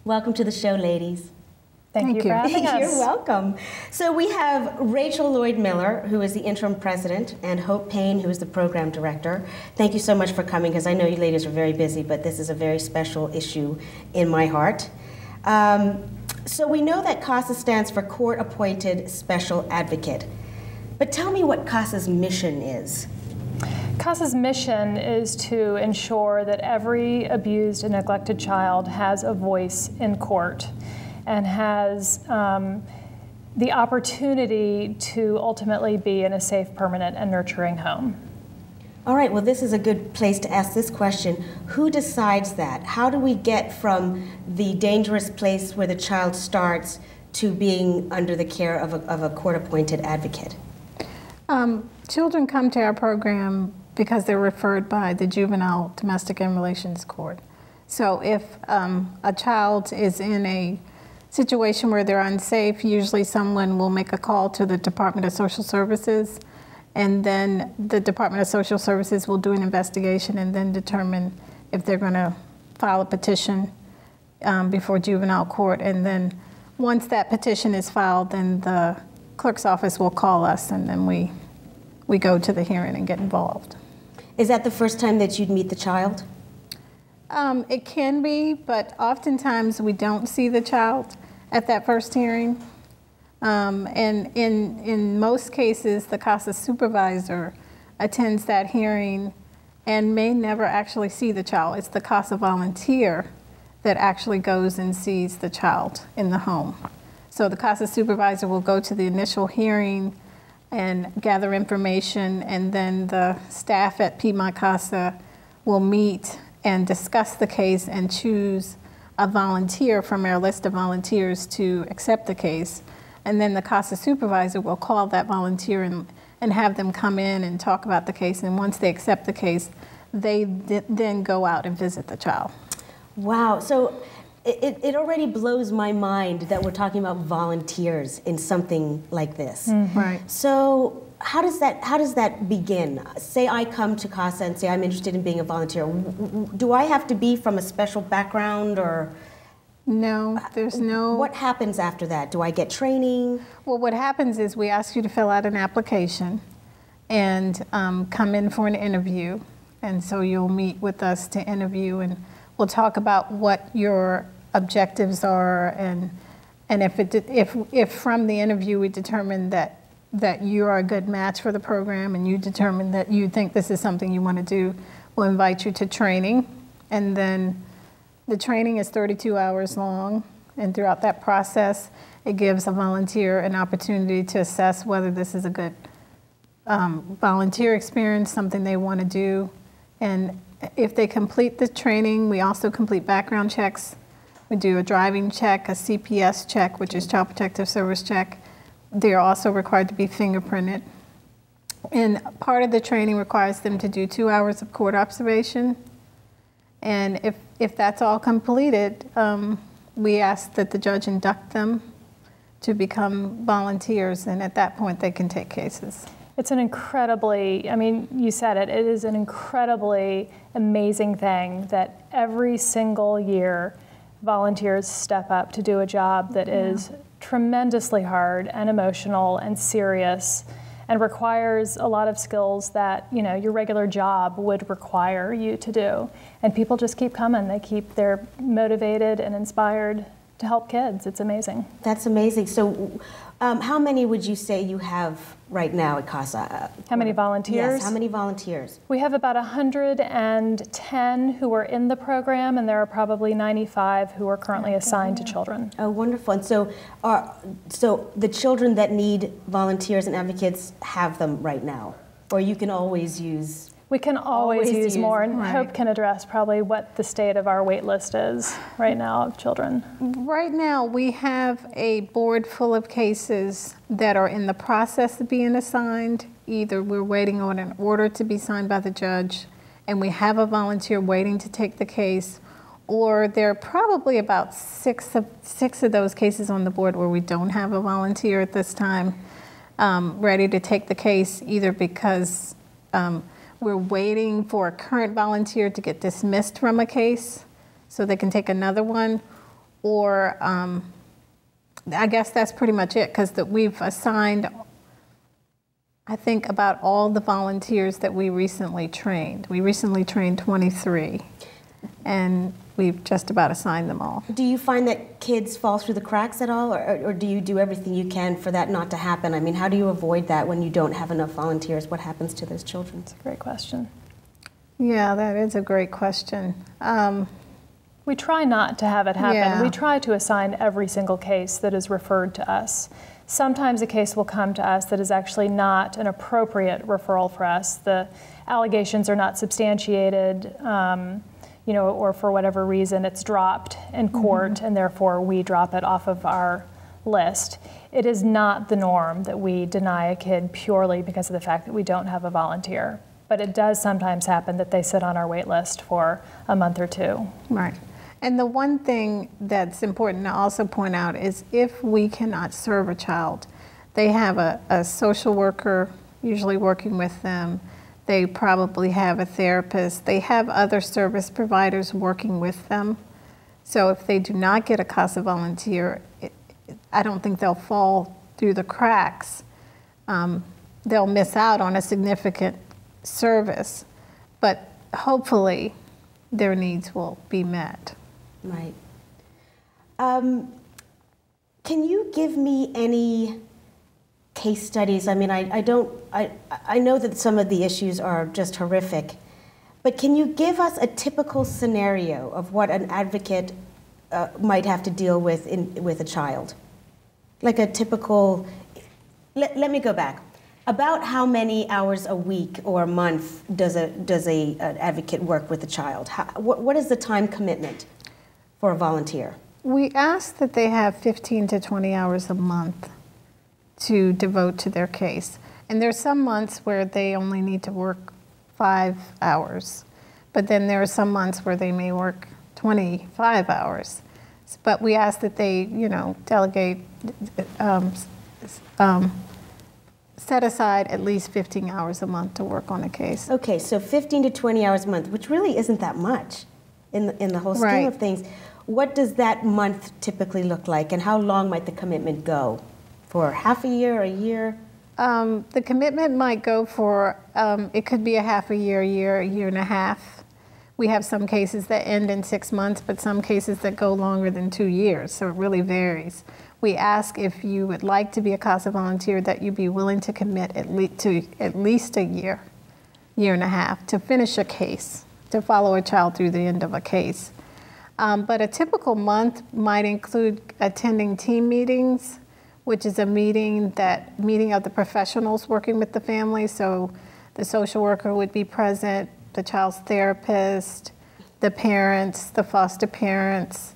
Welcome to the show, ladies. Thank you for having us. You're welcome. So we have Rachel Lloyd-Miller, who is the interim president, and Hope Payne, who is the program director. Thank you so much for coming, because I know you ladies are very busy, but this is a very special issue in my heart. So we know that CASA stands for Court-Appointed Special Advocate. But tell me what CASA's mission is. CASA's mission is to ensure that every abused and neglected child has a voice in court and has the opportunity to ultimately be in a safe, permanent, and nurturing home. All right, well, this is a good place to ask this question. Who decides that? How do we get from the dangerous place where the child starts to being under the care of a court-appointed advocate? Children come to our program because they're referred by the Juvenile Domestic and Relations Court. So if a child is in a situation where they're unsafe, usually someone will make a call to the Department of Social Services, and then the Department of Social Services will do an investigation and then determine if they're going to file a petition before juvenile court. And then once that petition is filed, then the clerk's office will call us, and then we go to the hearing and get involved. Is that the first time that you'd meet the child? It can be, but oftentimes we don't see the child at that first hearing. And in most cases, the CASA supervisor attends that hearing and may never actually see the child. It's the CASA volunteer that actually goes and sees the child in the home. So the CASA supervisor will go to the initial hearing and gather information, and then the staff at Piedmont CASA will meet and discuss the case and choose a volunteer from our list of volunteers to accept the case. And then the CASA supervisor will call that volunteer and have them come in and talk about the case. And once they accept the case, they then go out and visit the child. Wow, so it already blows my mind that we're talking about volunteers in something like this. Mm-hmm. Right. So how does that begin? Say I come to CASA and say I'm interested in being a volunteer. Do I have to be from a special background, or? No, there's no. What happens after that? Do I get training? Well, what happens is we ask you to fill out an application and come in for an interview. And so you'll meet with us to interview, and we'll talk about what your objectives are, and if from the interview we determine that you are a good match for the program and you determine that you think this is something you want to do, we'll invite you to training. And then the training is 32 hours long, and throughout that process it gives a volunteer an opportunity to assess whether this is a good volunteer experience, something they want to do. And if they complete the training, we also complete background checks. We do a driving check, a CPS check, which is Child Protective Service check. They are also required to be fingerprinted. And part of the training requires them to do 2 hours of court observation. And if that's all completed, we ask that the judge induct them to become volunteers, and at that point they can take cases. It's an incredibly, I mean, you said it, it is an incredibly amazing thing that every single year volunteers step up to do a job that is tremendously hard and emotional and serious and requires a lot of skills that, you know, your regular job would require you to do. And people just keep coming. They're motivated and inspired to help kids. It's amazing. That's amazing. So how many would you say you have right now at CASA? How many volunteers? Yes, how many volunteers? We have about 110 who are in the program, and there are probably 95 who are currently assigned to children. Oh, wonderful. And so the children that need volunteers and advocates have them right now, or you can always use... We can always use more, and right. Hope can address probably what the state of our wait list is right now of children. Right now, we have a board full of cases that are in the process of being assigned. Either we're waiting on an order to be signed by the judge, and we have a volunteer waiting to take the case, or there are probably about six of those cases on the board where we don't have a volunteer at this time ready to take the case, either because we're waiting for a current volunteer to get dismissed from a case so they can take another one, or I guess that's pretty much it, because we've assigned, I think, about all the volunteers that we recently trained. We recently trained 23, and we've just about assigned them all. Do you find that kids fall through the cracks at all, or do you do everything you can for that not to happen? I mean, how do you avoid that when you don't have enough volunteers? What happens to those children? That's a great question. Yeah, that is a great question. We try not to have it happen. Yeah. We try to assign every single case that is referred to us. Sometimes a case will come to us that is actually not an appropriate referral for us. The allegations are not substantiated, or for whatever reason it's dropped in court, and therefore we drop it off of our list. It is not the norm that we deny a kid purely because of the fact that we don't have a volunteer. But it does sometimes happen that they sit on our wait list for a month or two. Right. And the one thing that's important to also point out is if we cannot serve a child, they have a social worker usually working with them. They probably have a therapist. They have other service providers working with them. So if they do not get a CASA volunteer, I don't think they'll fall through the cracks. They'll miss out on a significant service, but hopefully their needs will be met. Right. Can you give me any case studies? I mean, I know that some of the issues are just horrific, but can you give us a typical scenario of what an advocate might have to deal with with a child? Like a typical, let me go back. About how many hours a week or a month does an advocate work with a child? What is the time commitment for a volunteer? We ask that they have 15 to 20 hours a month to devote to their case. And there's some months where they only need to work 5 hours, but then there are some months where they may work 25 hours. But we ask that they, delegate, set aside at least 15 hours a month to work on a case. Okay, so 15 to 20 hours a month, which really isn't that much in the whole scheme Right. of things. What does that month typically look like, and how long might the commitment go? For half a year, a year? The commitment might go for, it could be a half a year, a year and a half. We have some cases that end in 6 months, but some cases that go longer than 2 years, so it really varies. We ask if you would like to be a CASA volunteer that you be willing to commit to at least a year, year and a half, to finish a case, to follow a child through the end of a case. But a typical month might include attending team meetings, which is a meeting of the professionals working with the family. So the social worker would be present, the child's therapist, the parents, the foster parents,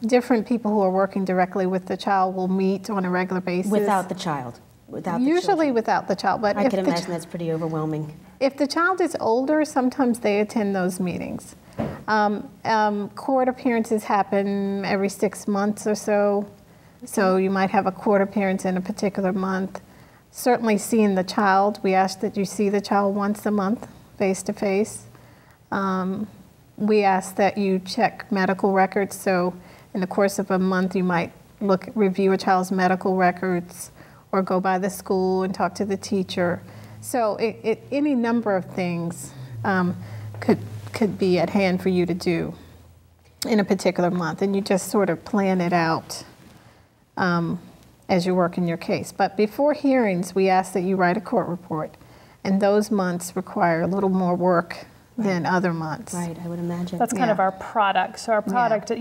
different people who are working directly with the child will meet on a regular basis. Without the child? Usually without the child. But I can imagine that's pretty overwhelming. If the child is older, sometimes they attend those meetings. Court appearances happen every 6 months or so. So you might have a court appearance in a particular month. Certainly seeing the child, we ask that you see the child once a month, face to face. We ask that you check medical records. So in the course of a month, you might review a child's medical records or go by the school and talk to the teacher. So any number of things could be at hand for you to do in a particular month, and you just sort of plan it out as you work in your case. But before hearings, we ask that you write a court report, and those months require a little more work than other months. Right, I would imagine. That's kind of our product. So our product,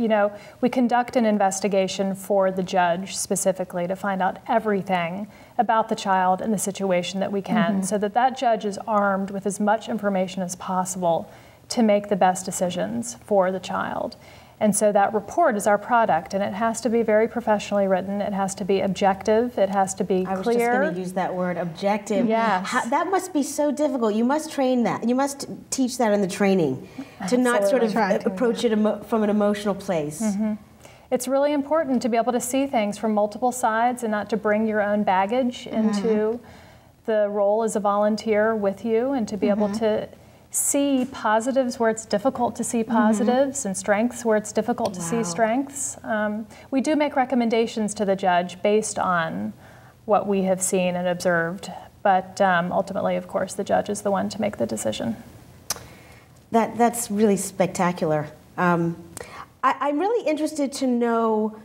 we conduct an investigation for the judge specifically to find out everything about the child and the situation that we can, so that that judge is armed with as much information as possible to make the best decisions for the child. And so that report is our product, and it has to be very professionally written. It has to be objective. It has to be clear. I was just going to use that word, objective. Yes. That must be so difficult. You must train that. You must teach that in the training, to not sort of approach it from an emotional place. It's really important to be able to see things from multiple sides and not to bring your own baggage into the role as a volunteer with you, and to be able to see positives where it's difficult to see positives and strengths where it's difficult to see strengths. We do make recommendations to the judge based on what we have seen and observed, but ultimately, of course, the judge is the one to make the decision. That's really spectacular. I'm really interested to know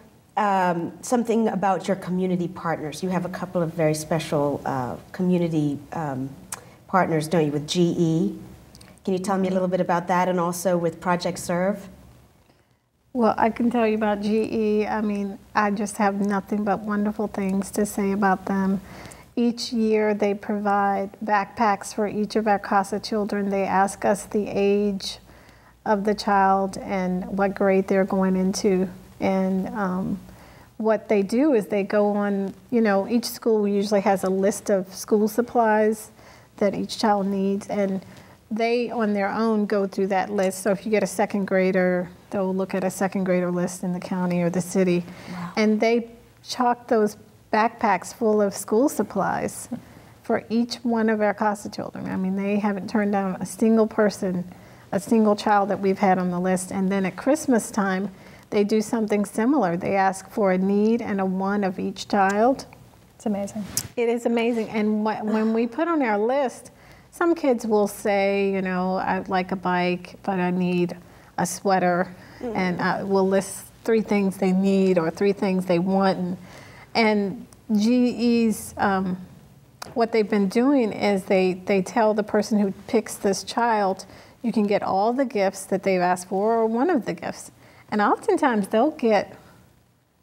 something about your community partners. You have a couple of very special community partners, don't you, with GE? Can you tell me a little bit about that, and also with Project Serve? Well, I can tell you about GE. I mean, I just have nothing but wonderful things to say about them. Each year they provide backpacks for each of our CASA children. They ask us the age of the child and what grade they're going into. And what they do is they go on, you know, each school usually has a list of school supplies that each child needs, and they on their own go through that list. So if you get a second grader, they'll look at a second grader list in the county or the city. Wow. And they chalk those backpacks full of school supplies for each one of our CASA children. I mean, they haven't turned down a single person, a single child that we've had on the list. And then at Christmas time, they do something similar. They ask for a need and a want of each child. It's amazing. It is amazing. And when we put on our list, some kids will say, you know, I'd like a bike, but I need a sweater. And we'll list 3 things they need or 3 things they want. And GE's, what they've been doing is they tell the person who picks this child, you can get all the gifts that they've asked for or one of the gifts. And oftentimes they'll get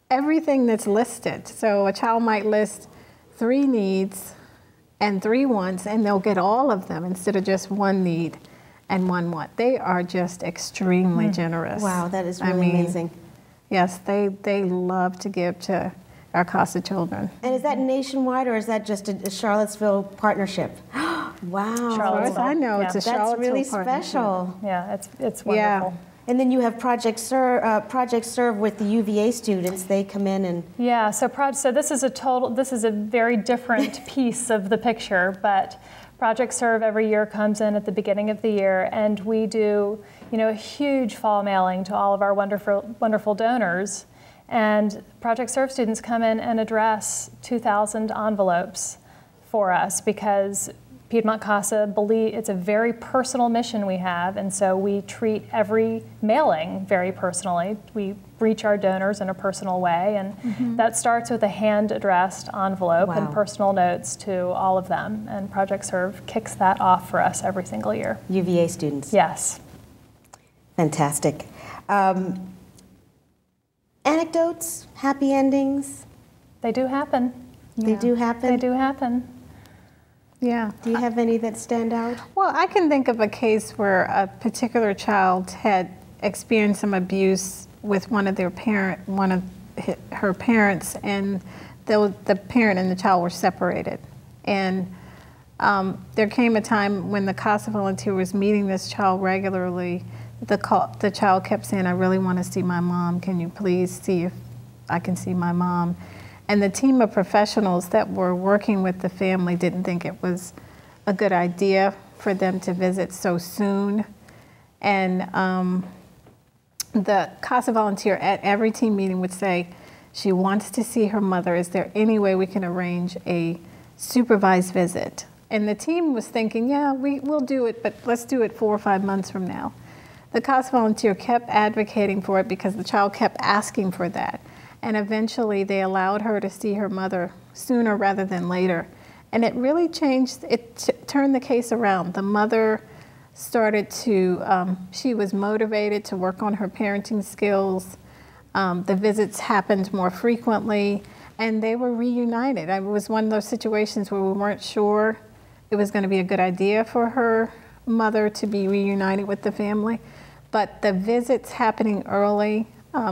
everything that's listed. So a child might list 3 needs and 3 wants, and they'll get all of them instead of just 1 need and 1 want. They are just extremely generous. Wow, that is really amazing. Yes, they love to give to our CASA children. And is that nationwide, or is that just a Charlottesville partnership? Wow. As far as I know, it's a Charlottesville That's really partnership. special. Yeah, it's wonderful. Yeah. And then you have Project Serve with the UVA students. They come in and so this is a very different piece of the picture, but Project Serve every year comes in at the beginning of the year, and we do, you know, a huge fall mailing to all of our wonderful donors. And Project Serve students come in and address 2,000 envelopes for us because Piedmont CASA it's a very personal mission we have, and so we treat every mailing very personally. We reach our donors in a personal way, and that starts with a hand-addressed envelope and personal notes to all of them, and Project Serve kicks that off for us every single year. UVA students. Yes. Fantastic. Anecdotes, happy endings? They do happen. They do happen? They do happen. Yeah. Do you have any that stand out? Well, I can think of a case where a particular child had experienced some abuse with one of her parents, and the parent and the child were separated. And there came a time when the CASA volunteer was meeting this child regularly. The child kept saying, I really want to see my mom. Can you please see if I can see my mom? And the team of professionals that were working with the family didn't think it was a good idea for them to visit so soon. And the CASA volunteer at every team meeting would say, she wants to see her mother. Is there any way we can arrange a supervised visit? And the team was thinking, yeah, we'll do it, but let's do it 4 or 5 months from now. The CASA volunteer kept advocating for it because the child kept asking for that. And eventually they allowed her to see her mother sooner rather than later. And it really changed, turned the case around. The mother started to, she was motivated to work on her parenting skills. The visits happened more frequently, and they were reunited. It was one of those situations where we weren't sure it was going to be a good idea for her mother to be reunited with the family. But the visits happening early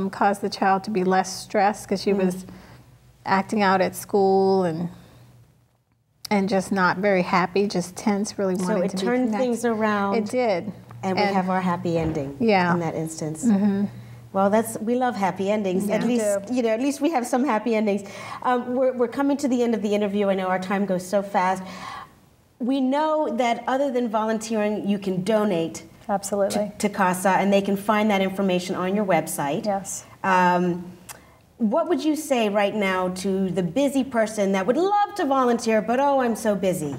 caused the child to be less stressed because she was acting out at school and just not very happy, just tense, really wanting to be connected. So it turned things around. It did. And we have our happy ending in that instance. Well, we love happy endings. Yeah. At least we have some happy endings. We're coming to the end of the interview. I know our time goes so fast. we know that other than volunteering, you can donate Absolutely. to CASA, and they can find that information on your website. Yes. What would you say right now to the busy person that would love to volunteer, but oh, I'm so busy?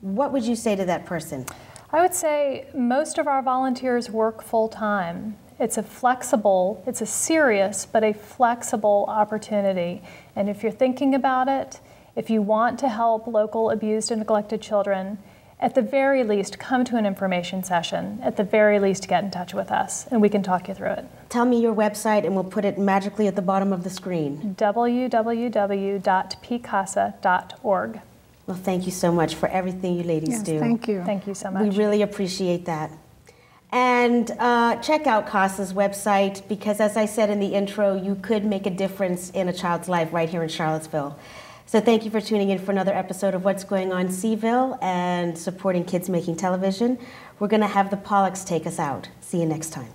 What would you say to that person? I would say most of our volunteers work full time. It's a serious, but a flexible opportunity. And if you're thinking about it, if you want to help local abused and neglected children, at the very least, come to an information session. At the very least, get in touch with us, and we can talk you through it. Tell me your website, and we'll put it magically at the bottom of the screen. www.pcasa.org. Well, thank you so much for everything you ladies do. Thank you. Thank you so much. We really appreciate that. And check out CASA's website, because as I said in the intro, you could make a difference in a child's life right here in Charlottesville. So thank you for tuning in for another episode of What's Going On Seville and supporting Kids Making Television. We're going to have the Pollocks take us out. See you next time.